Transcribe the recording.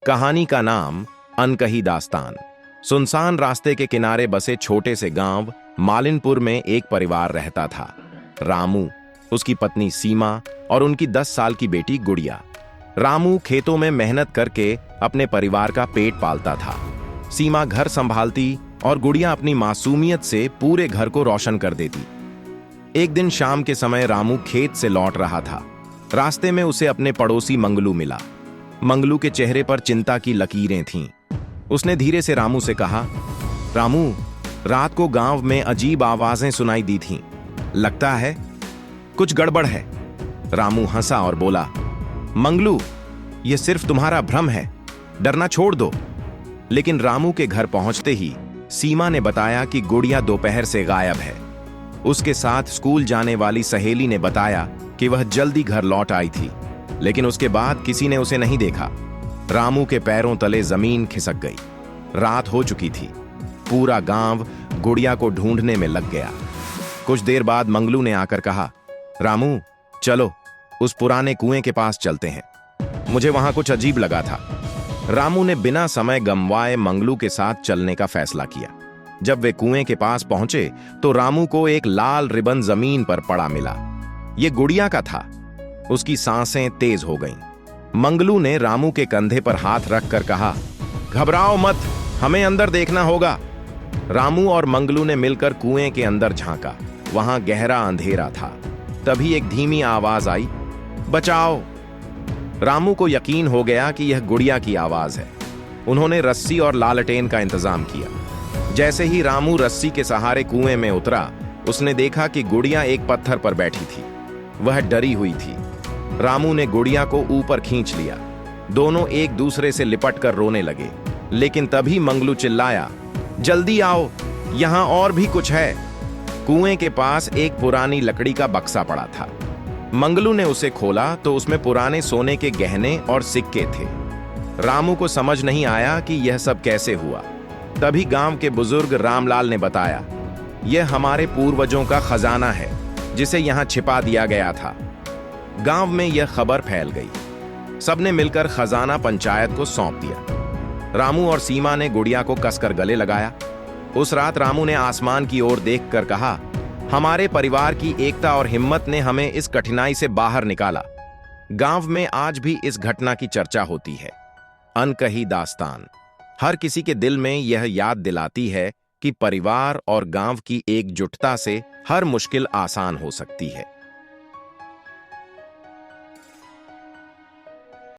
कहानी का नाम अनकही दास्तान। सुनसान रास्ते के किनारे बसे छोटे से गांव मालिनपुर में एक परिवार रहता था। रामू, उसकी पत्नी सीमा और उनकी 10 साल की बेटी गुड़िया। रामू खेतों में मेहनत करके अपने परिवार का पेट पालता था। सीमा घर संभालती और गुड़िया अपनी मासूमियत से पूरे घर को रोशन कर देती। एक दिन शाम के समय रामू खेत से लौट रहा था। रास्ते में उसे अपने पड़ोसी मंगलू मिला। मंगलू के चेहरे पर चिंता की लकीरें थीं। उसने धीरे से रामू से कहा, रामू, रात को गांव में अजीब आवाजें सुनाई दी थीं। लगता है कुछ गड़बड़ है। रामू हंसा और बोला, मंगलू, यह सिर्फ तुम्हारा भ्रम है, डरना छोड़ दो। लेकिन रामू के घर पहुंचते ही सीमा ने बताया कि गुड़िया दोपहर से गायब है। उसके साथ स्कूल जाने वाली सहेली ने बताया कि वह जल्दी घर लौट आई थी, लेकिन उसके बाद किसी ने उसे नहीं देखा। रामू के पैरों तले जमीन खिसक गई। रात हो चुकी थी। पूरा गांव गुड़िया को ढूंढने में लग गया। कुछ देर बाद मंगलू ने आकर कहा, रामू, चलो उस पुराने कुएं के पास चलते हैं। मुझे वहां कुछ अजीब लगा था। रामू ने बिना समय गंवाए मंगलू के साथ चलने का फैसला किया। जब वे कुएं के पास पहुंचे तो रामू को एक लाल रिबन जमीन पर पड़ा मिला। यह गुड़िया का था। उसकी सांसें तेज हो गईं। मंगलू ने रामू के कंधे पर हाथ रखकर कहा, घबराओ मत, हमें अंदर देखना होगा। रामू और मंगलू ने मिलकर कुएं के अंदर झांका। वहां गहरा अंधेरा था। तभी एक धीमी आवाज आई, बचाओ। रामू को यकीन हो गया कि यह गुड़िया की आवाज है। उन्होंने रस्सी और लालटेन का इंतजाम किया। जैसे ही रामू रस्सी के सहारे कुएं में उतरा, उसने देखा कि गुड़िया एक पत्थर पर बैठी थी। वह डरी हुई थी। रामू ने गुड़िया को ऊपर खींच लिया। दोनों एक दूसरे से लिपट कर रोने लगे। लेकिन तभी मंगलू चिल्लाया, जल्दी आओ, यहां और भी कुछ है। कुएं के पास एक पुरानी लकड़ी का बक्सा पड़ा था। मंगलू ने उसे खोला तो उसमें पुराने सोने के गहने और सिक्के थे। रामू को समझ नहीं आया कि यह सब कैसे हुआ। तभी गांव के बुजुर्ग रामलाल ने बताया, यह हमारे पूर्वजों का खजाना है जिसे यहां छिपा दिया गया था। गांव में यह खबर फैल गई। सबने मिलकर खजाना पंचायत को सौंप दिया। रामू और सीमा ने गुड़िया को कसकर गले लगाया। उस रात रामू ने आसमान की ओर देखकर कहा, हमारे परिवार की एकता और हिम्मत ने हमें इस कठिनाई से बाहर निकाला। गांव में आज भी इस घटना की चर्चा होती है। अनकही दास्तान हर किसी के दिल में यह याद दिलाती है कि परिवार और गांव की एकजुटता से हर मुश्किल आसान हो सकती है।